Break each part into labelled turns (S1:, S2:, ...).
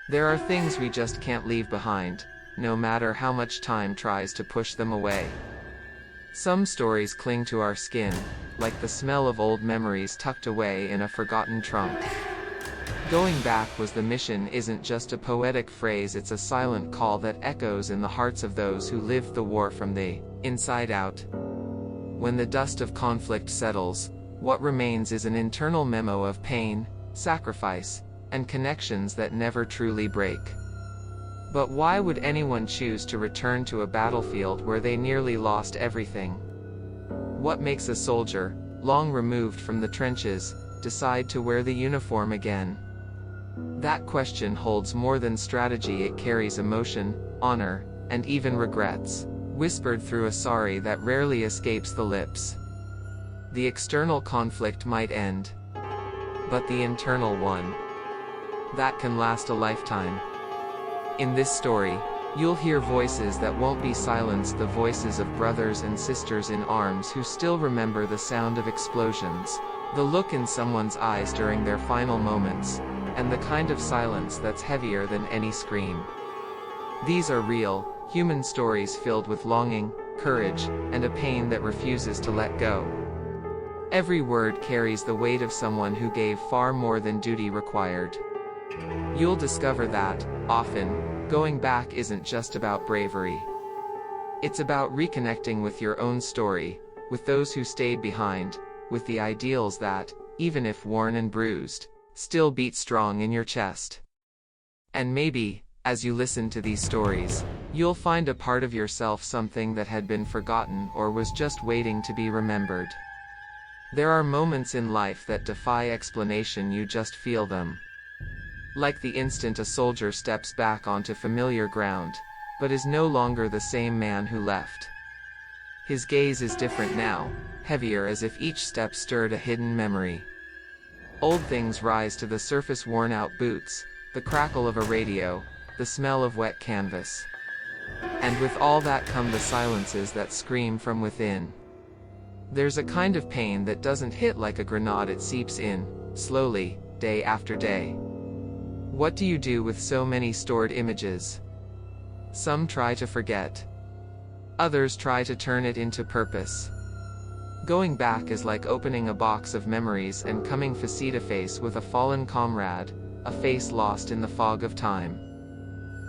S1: There are things we just can't leave behind, no matter how much time tries to push them away. Some stories cling to our skin, like the smell of old memories tucked away in a forgotten trunk. Going back was the mission isn't just a poetic phrase, it's a silent call that echoes in the hearts of those who lived the war from the inside out. When the dust of conflict settles, what remains is an internal memo of pain, sacrifice, and connections that never truly break. But why would anyone choose to return to a battlefield where they nearly lost everything? What makes a soldier, long removed from the trenches, decide to wear the uniform again? That question holds more than strategy. It carries emotion, honor, and even regrets, whispered through a sorry that rarely escapes the lips. The external conflict might end, but the internal one, that can last a lifetime. In this story, you'll hear voices that won't be silenced, the voices of brothers and sisters in arms who still remember the sound of explosions, the look in someone's eyes during their final moments, and the kind of silence that's heavier than any scream. These are real, human stories filled with longing, courage, and a pain that refuses to let go. Every word carries the weight of someone who gave far more than duty required. You'll discover that, often, going back isn't just about bravery. It's about reconnecting with your own story, with those who stayed behind, with the ideals that, even if worn and bruised, still beat strong in your chest. And maybe, as you listen to these stories, you'll find a part of yourself, something that had been forgotten or was just waiting to be remembered. There are moments in life that defy explanation, you just feel them. Like the instant a soldier steps back onto familiar ground, but is no longer the same man who left. His gaze is different now, heavier, as if each step stirred a hidden memory. Old things rise to the surface: worn-out boots, the crackle of a radio, the smell of wet canvas. And with all that come the silences that scream from within. There's a kind of pain that doesn't hit like a grenade, it seeps in, slowly, day after day. What do you do with so many stored images? Some try to forget. Others try to turn it into purpose. Going back is like opening a box of memories and coming face to face with a fallen comrade, a face lost in the fog of time.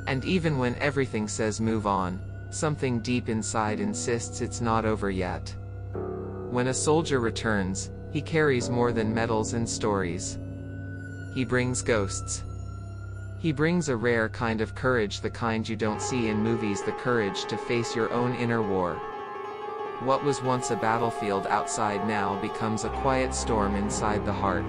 S1: And even when everything says move on, something deep inside insists it's not over yet. When a soldier returns, he carries more than medals and stories. He brings ghosts. He brings a rare kind of courage, the kind you don't see in movies, the courage to face your own inner war. What was once a battlefield outside now becomes a quiet storm inside the heart.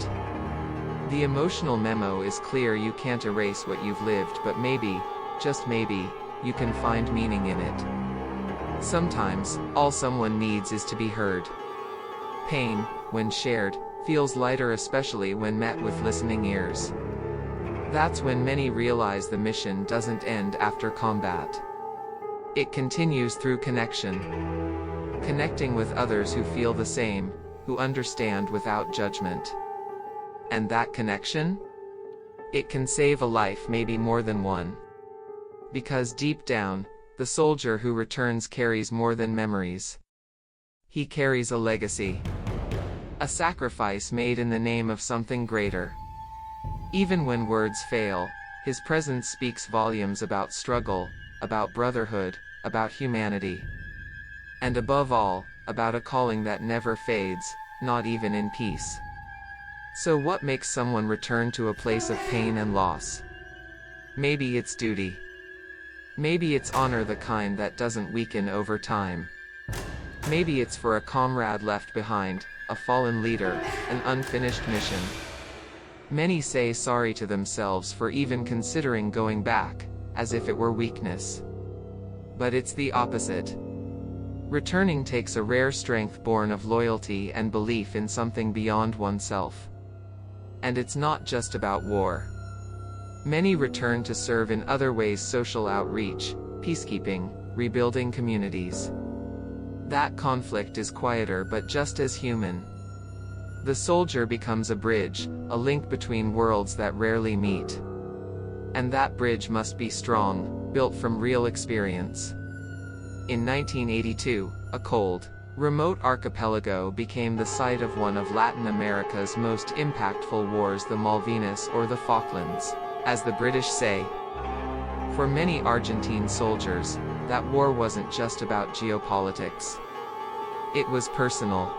S1: The emotional memo is clear: you can't erase what you've lived, but maybe, just maybe, you can find meaning in it. Sometimes, all someone needs is to be heard. Pain, when shared, feels lighter, especially when met with listening ears. That's when many realize the mission doesn't end after combat. It continues through connection. Connecting with others who feel the same, who understand without judgment. And that connection? It can save a life, maybe more than one. Because deep down, the soldier who returns carries more than memories. He carries a legacy. A sacrifice made in the name of something greater. Even when words fail, his presence speaks volumes about struggle, about brotherhood, about humanity. And above all, about a calling that never fades, not even in peace. So what makes someone return to a place of pain and loss? Maybe it's duty. Maybe it's honor, the kind that doesn't weaken over time. Maybe it's for a comrade left behind, a fallen leader, an unfinished mission. Many say sorry to themselves for even considering going back, as if it were weakness. But it's the opposite. Returning takes a rare strength born of loyalty and belief in something beyond oneself. And it's not just about war. Many return to serve in other ways: social outreach, peacekeeping, rebuilding communities. That conflict is quieter but just as human. The soldier becomes a bridge, a link between worlds that rarely meet. And that bridge must be strong, built from real experience. In 1982, a cold, remote archipelago became the site of one of Latin America's most impactful wars, the Malvinas or the Falklands, as the British say. For many Argentine soldiers, that war wasn't just about geopolitics. It was personal.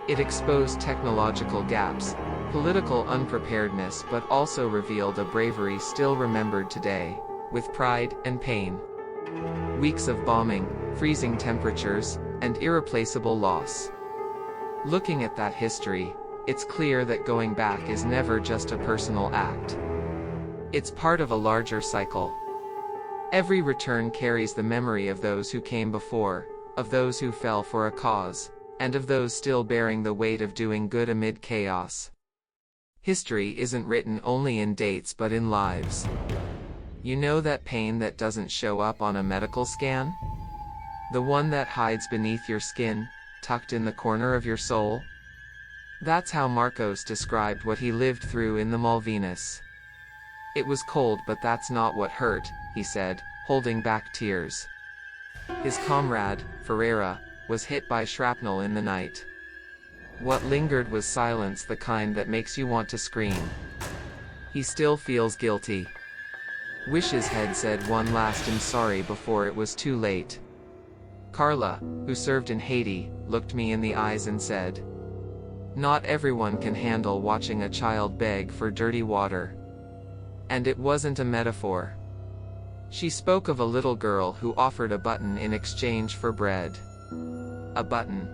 S1: It exposed technological gaps, political unpreparedness, but also revealed a bravery still remembered today, with pride and pain. Weeks of bombing, freezing temperatures, and irreplaceable loss. Looking at that history, it's clear that going back is never just a personal act. It's part of a larger cycle. Every return carries the memory of those who came before, of those who fell for a cause, and of those still bearing the weight of doing good amid chaos. History isn't written only in dates but in lives. You know that pain that doesn't show up on a medical scan? The one that hides beneath your skin, tucked in the corner of your soul? That's how Marcos described what he lived through in the Malvinas. It was cold, but that's not what hurt, he said, holding back tears. His comrade, Ferreira, was hit by shrapnel in the night. What lingered was silence, the kind that makes you want to scream. He still feels guilty. Wishes had said one last "I'm sorry" before it was too late. Carla, who served in Haiti, looked me in the eyes and said, "Not everyone can handle watching a child beg for dirty water." And it wasn't a metaphor. She spoke of a little girl who offered a button in exchange for bread. A button.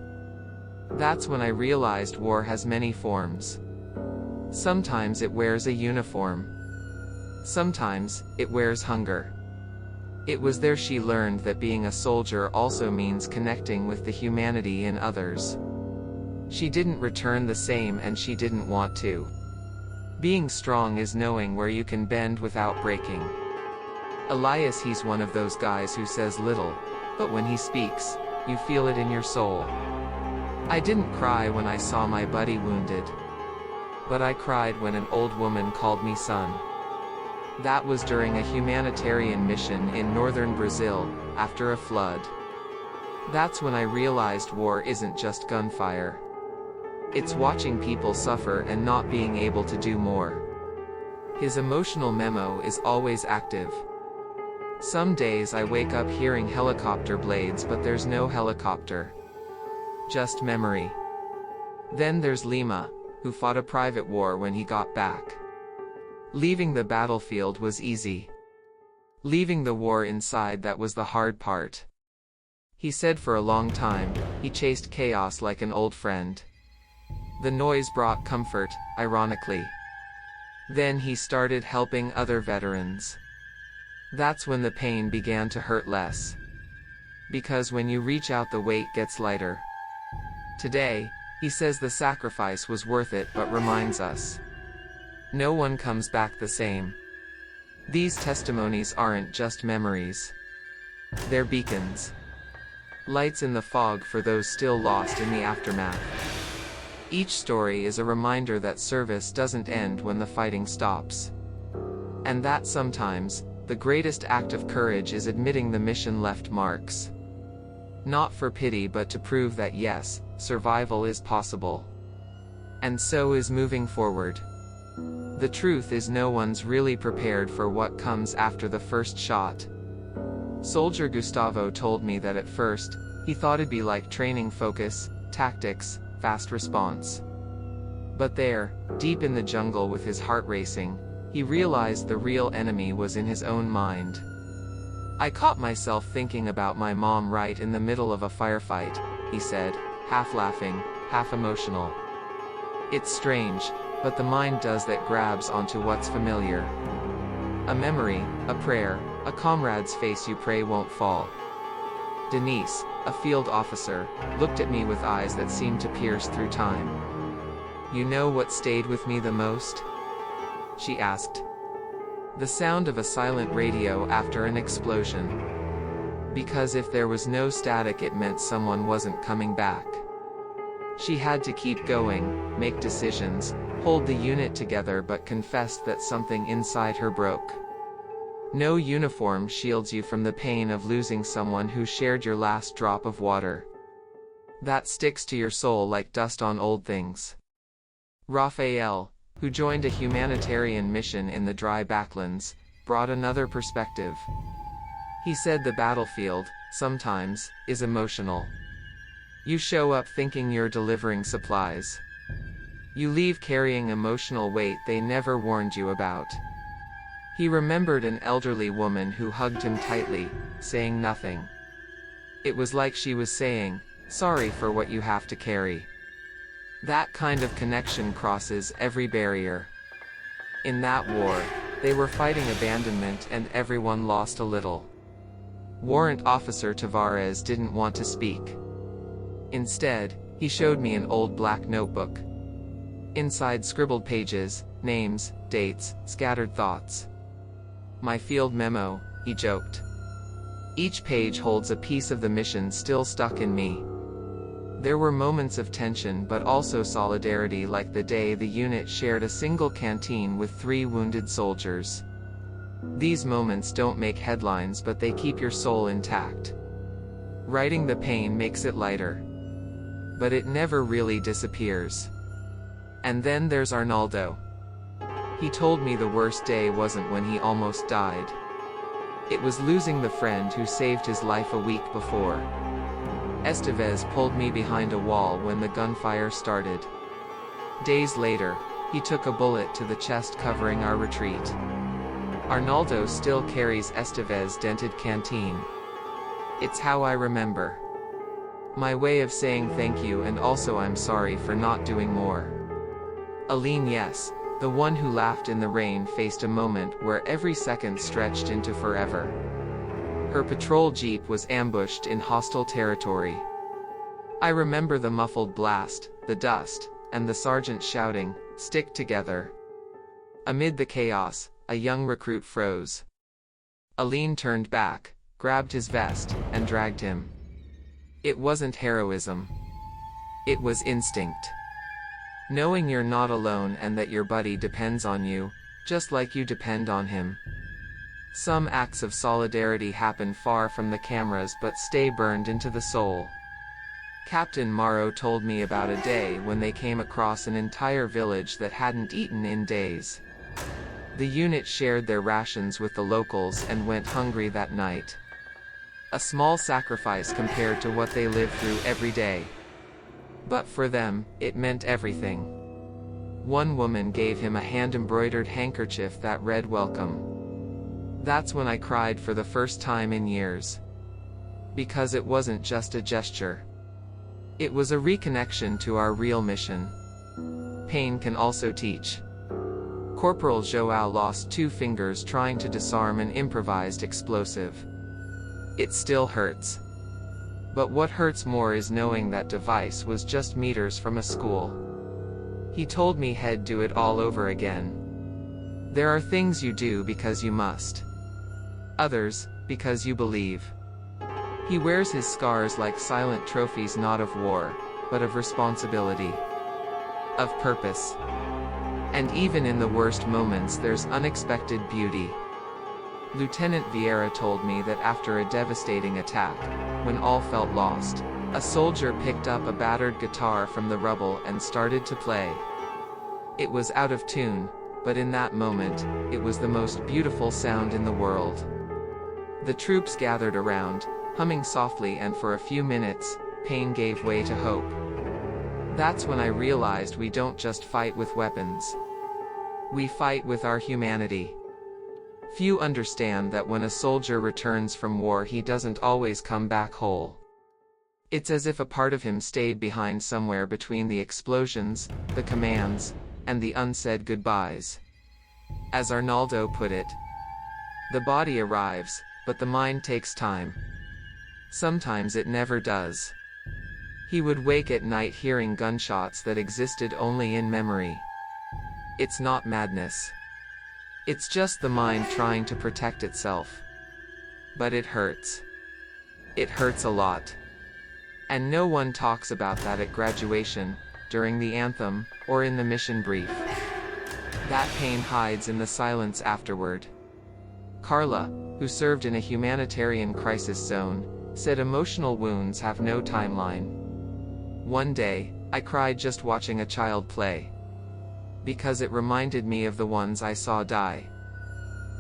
S1: That's when I realized war has many forms. Sometimes it wears a uniform. Sometimes it wears hunger. It was there she learned that being a soldier also means connecting with the humanity in others. She didn't return the same, and she didn't want to. Being strong is knowing where you can bend without breaking. Elias, he's one of those guys who says little, but when he speaks, you feel it in your soul. I didn't cry when I saw my buddy wounded. But I cried when an old woman called me son. That was during a humanitarian mission in northern Brazil, after a flood. That's when I realized war isn't just gunfire. It's watching people suffer and not being able to do more. His emotional memo is always active. Some days I wake up hearing helicopter blades, but there's no helicopter. Just memory. Then there's Lima, who fought a private war when he got back. Leaving the battlefield was easy. Leaving the war inside, that was the hard part. He said for a long time, he chased chaos like an old friend. The noise brought comfort, ironically. Then he started helping other veterans. That's when the pain began to hurt less. Because when you reach out, the weight gets lighter. Today, he says the sacrifice was worth it, but reminds us, no one comes back the same. These testimonies aren't just memories. They're beacons. Lights in the fog for those still lost in the aftermath. Each story is a reminder that service doesn't end when the fighting stops. And that sometimes, the greatest act of courage is admitting the mission left marks. Not for pity, but to prove that yes, survival is possible. And so is moving forward. The truth is, no one's really prepared for what comes after the first shot. Soldier Gustavo told me that at first, he thought it'd be like training focus, tactics, fast response. But there, deep in the jungle with his heart racing, he realized the real enemy was in his own mind. I caught myself thinking about my mom right in the middle of a firefight, he said, half laughing, half emotional. It's strange, but the mind does that, grabs onto what's familiar. A memory, a prayer, a comrade's face you pray won't fall. Denise, a field officer, looked at me with eyes that seemed to pierce through time. "You know what stayed with me the most?" she asked. The sound of a silent radio after an explosion. Because if there was no static, it meant someone wasn't coming back. She had to keep going, make decisions, hold the unit together, but confessed that something inside her broke. No uniform shields you from the pain of losing someone who shared your last drop of water. That sticks to your soul like dust on old things. Raphael, who joined a humanitarian mission in the dry backlands, brought another perspective. He said the battlefield, sometimes, is emotional. You show up thinking you're delivering supplies. You leave carrying emotional weight they never warned you about. He remembered an elderly woman who hugged him tightly, saying nothing. It was like she was saying, "Sorry for what you have to carry." That kind of connection crosses every barrier. In that war, they were fighting abandonment and everyone lost a little. Warrant Officer Tavares didn't want to speak. Instead, he showed me an old black notebook. Inside scribbled pages, names, dates, scattered thoughts. "My field memo," he joked. Each page holds a piece of the mission still stuck in me. There were moments of tension but also solidarity, like the day the unit shared a single canteen with 3 wounded soldiers. These moments don't make headlines, but they keep your soul intact. Writing the pain makes it lighter. But it never really disappears. And then there's Arnaldo. He told me the worst day wasn't when he almost died. It was losing the friend who saved his life a week before. Estevez pulled me behind a wall when the gunfire started. Days later, he took a bullet to the chest covering our retreat. Arnaldo still carries Estevez's dented canteen. It's how I remember. My way of saying thank you, and also I'm sorry for not doing more. Aline, yes, the one who laughed in the rain, faced a moment where every second stretched into forever. Her patrol jeep was ambushed in hostile territory. I remember the muffled blast, the dust, and the sergeant shouting, "Stick together." Amid the chaos, a young recruit froze. Aline turned back, grabbed his vest, and dragged him. It wasn't heroism. It was instinct. Knowing you're not alone and that your buddy depends on you, just like you depend on him. Some acts of solidarity happen far from the cameras but stay burned into the soul. Captain Morrow told me about a day when they came across an entire village that hadn't eaten in days. The unit shared their rations with the locals and went hungry that night. A small sacrifice compared to what they live through every day. But for them, it meant everything. One woman gave him a hand-embroidered handkerchief that read "Welcome." That's when I cried for the first time in years. Because it wasn't just a gesture. It was a reconnection to our real mission. Pain can also teach. Corporal Joao lost 2 fingers trying to disarm an improvised explosive. It still hurts. But what hurts more is knowing that device was just meters from a school. He told me he'd do it all over again. There are things you do because you must. Others, because you believe. He wears his scars like silent trophies, not of war, but of responsibility. Of purpose. And even in the worst moments there's unexpected beauty. Lieutenant Vieira told me that after a devastating attack, when all felt lost, a soldier picked up a battered guitar from the rubble and started to play. It was out of tune, but in that moment, it was the most beautiful sound in the world. The troops gathered around, humming softly, and for a few minutes, pain gave way to hope. That's when I realized we don't just fight with weapons. We fight with our humanity. Few understand that when a soldier returns from war, he doesn't always come back whole. It's as if a part of him stayed behind somewhere between the explosions, the commands, and the unsaid goodbyes. As Arnaldo put it, the body arrives, but the mind takes time. Sometimes it never does. He would wake at night hearing gunshots that existed only in memory. It's not madness. It's just the mind trying to protect itself. But it hurts. It hurts a lot. And no one talks about that at graduation, during the anthem, or in the mission brief. That pain hides in the silence afterward. Carla, who served in a humanitarian crisis zone, said emotional wounds have no timeline. One day, I cried just watching a child play. Because it reminded me of the ones I saw die.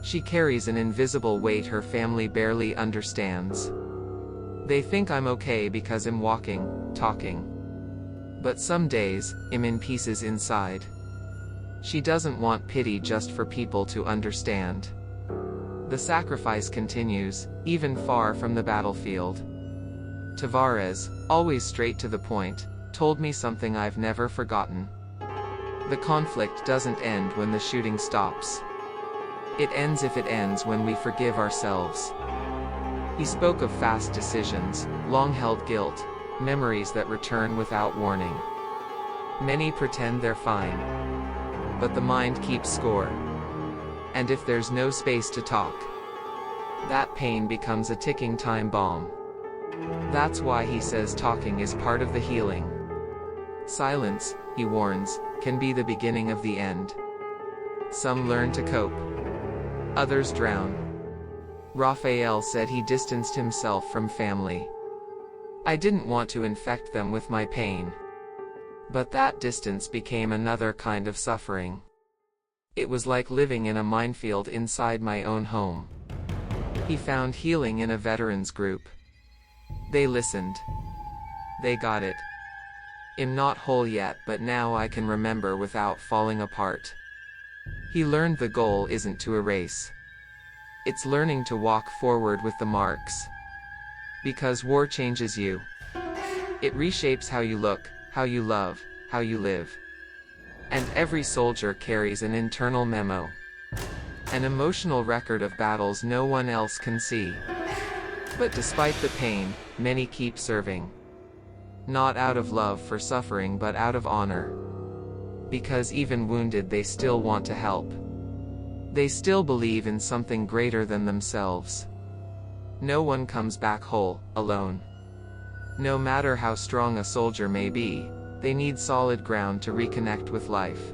S1: She carries an invisible weight her family barely understands. They think I'm okay because I'm walking, talking. But some days, I'm in pieces inside. She doesn't want pity just for people to understand. The sacrifice continues, even far from the battlefield. Tavares, always straight to the point, told me something I've never forgotten. The conflict doesn't end when the shooting stops. It ends if it ends when we forgive ourselves. He spoke of fast decisions, long-held guilt, memories that return without warning. Many pretend they're fine. But the mind keeps score. And if there's no space to talk, that pain becomes a ticking time bomb. That's why he says talking is part of the healing. Silence, he warns, can be the beginning of the end. Some learn to cope. Others drown. Raphael said he distanced himself from family. I didn't want to infect them with my pain. But that distance became another kind of suffering. It was like living in a minefield inside my own home. He found healing in a veterans group. They listened. They got it. I'm not whole yet, but now I can remember without falling apart. He learned the goal isn't to erase. It's learning to walk forward with the marks. Because war changes you. It reshapes how you look, how you love, how you live. And every soldier carries an internal memo. An emotional record of battles no one else can see. But despite the pain, many keep serving. Not out of love for suffering but out of honor. Because even wounded they still want to help. They still believe in something greater than themselves. No one comes back whole, alone. No matter how strong a soldier may be, they need solid ground to reconnect with life.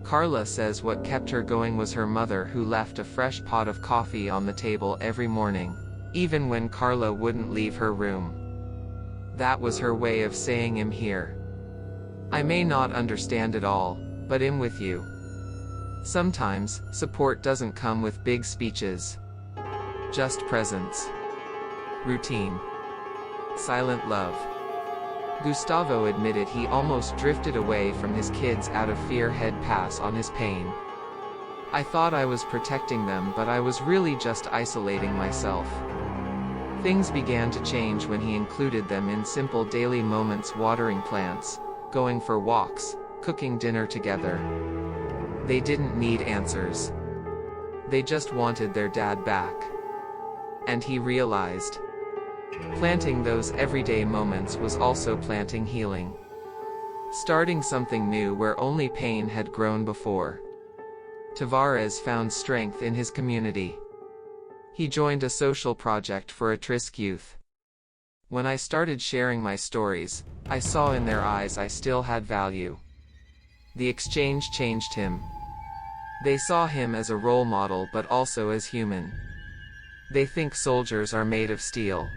S1: Carla says what kept her going was her mother, who left a fresh pot of coffee on the table every morning, even when Carla wouldn't leave her room. That was her way of saying I'm here. I may not understand it all, but I'm with you. Sometimes, support doesn't come with big speeches. Just presence. Routine. Silent love. Gustavo admitted he almost drifted away from his kids out of fear he'd pass on his pain. I thought I was protecting them, but I was really just isolating myself. Things began to change when he included them in simple daily moments: watering plants, going for walks, cooking dinner together. They didn't need answers. They just wanted their dad back. And he realized, planting those everyday moments was also planting healing. Starting something new where only pain had grown before. Tavares found strength in his community. He joined a social project for at-risk youth. When I started sharing my stories, I saw in their eyes I still had value. The exchange changed him. They saw him as a role model but also as human. They think soldiers are made of steel.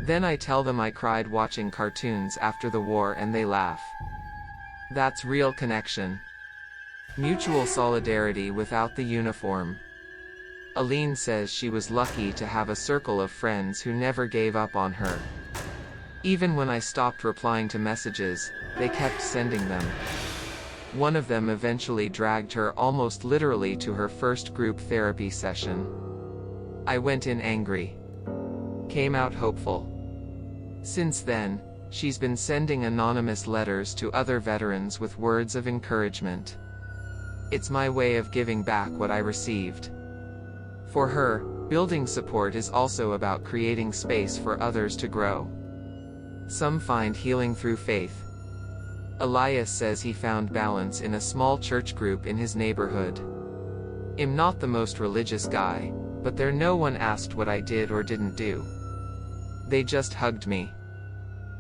S1: Then I tell them I cried watching cartoons after the war and they laugh. That's real connection. Mutual solidarity without the uniform. Aline says she was lucky to have a circle of friends who never gave up on her. Even when I stopped replying to messages, they kept sending them. One of them eventually dragged her almost literally to her first group therapy session. I went in angry. Came out hopeful. Since then, she's been sending anonymous letters to other veterans with words of encouragement. It's my way of giving back what I received. For her, building support is also about creating space for others to grow. Some find healing through faith. Elias says he found balance in a small church group in his neighborhood. I'm not the most religious guy, but there no one asked what I did or didn't do. They just hugged me.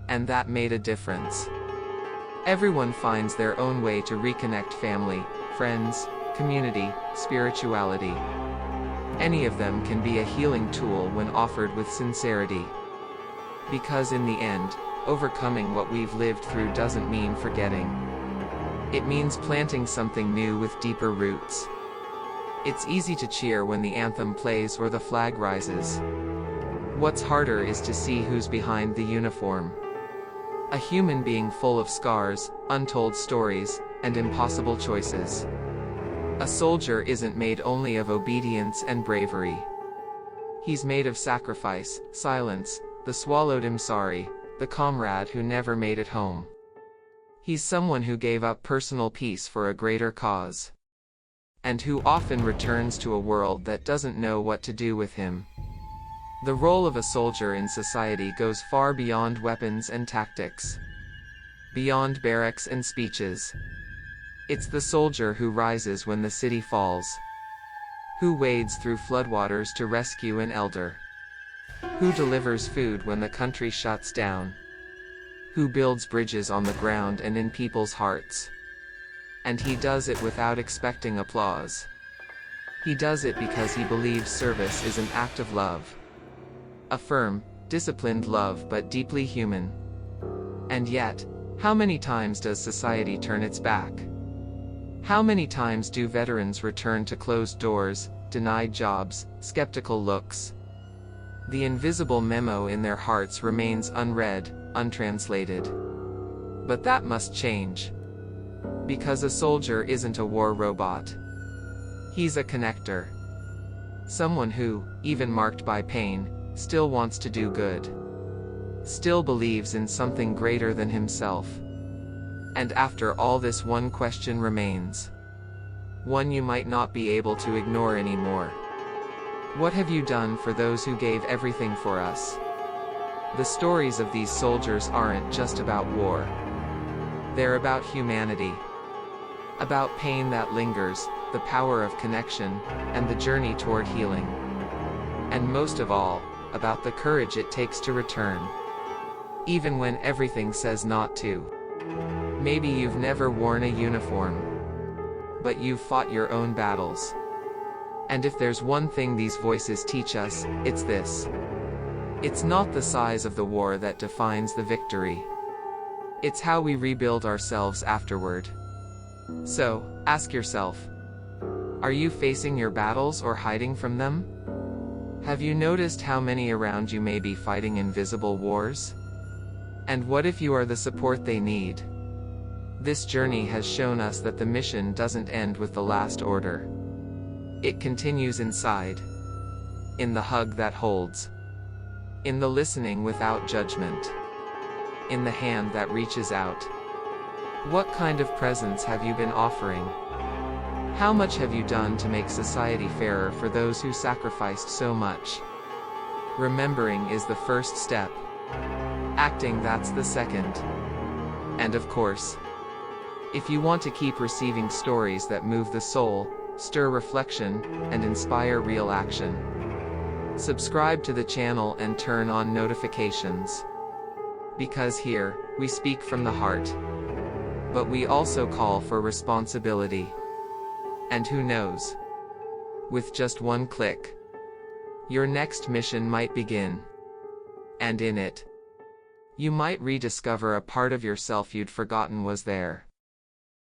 S1: And that made a difference. Everyone finds their own way to reconnect: family, friends, community, spirituality. Any of them can be a healing tool when offered with sincerity. Because in the end, overcoming what we've lived through doesn't mean forgetting. It means planting something new with deeper roots. It's easy to cheer when the anthem plays or the flag rises. What's harder is to see who's behind the uniform. A human being full of scars, untold stories, and impossible choices. A soldier isn't made only of obedience and bravery. He's made of sacrifice, silence, the swallowed "I'm sorry," the comrade who never made it home. He's someone who gave up personal peace for a greater cause. And who often returns to a world that doesn't know what to do with him. The role of a soldier in society goes far beyond weapons and tactics. Beyond barracks and speeches. It's the soldier who rises when the city falls. Who wades through floodwaters to rescue an elder. Who delivers food when the country shuts down. Who builds bridges on the ground and in people's hearts. And he does it without expecting applause. He does it because he believes service is an act of love. A firm, disciplined love, but deeply human. And yet, how many times does society turn its back? How many times do veterans return to closed doors, denied jobs, skeptical looks? The invisible memo in their hearts remains unread, untranslated. But that must change. Because a soldier isn't a war robot. He's a connector. Someone who, even marked by pain, still wants to do good. Still believes in something greater than himself. And after all this, one question remains. One you might not be able to ignore anymore. What have you done for those who gave everything for us? The stories of these soldiers aren't just about war. They're about humanity. About pain that lingers, the power of connection, and the journey toward healing. And most of all, about the courage it takes to return. Even when everything says not to. Maybe you've never worn a uniform. But you've fought your own battles. And if there's one thing these voices teach us, it's this. It's not the size of the war that defines the victory. It's how we rebuild ourselves afterward. So, ask yourself. Are you facing your battles or hiding from them? Have you noticed how many around you may be fighting invisible wars? And what if you are the support they need? This journey has shown us that the mission doesn't end with the last order. It continues inside. In the hug that holds. In the listening without judgment. In the hand that reaches out. What kind of presence have you been offering? How much have you done to make society fairer for those who sacrificed so much? Remembering is the first step. Acting, that's the second. And of course, if you want to keep receiving stories that move the soul, stir reflection, and inspire real action, subscribe to the channel and turn on notifications. Because here, we speak from the heart. But we also call for responsibility. And who knows? With just one click, your next mission might begin. And in it, you might rediscover a part of yourself you'd forgotten was there.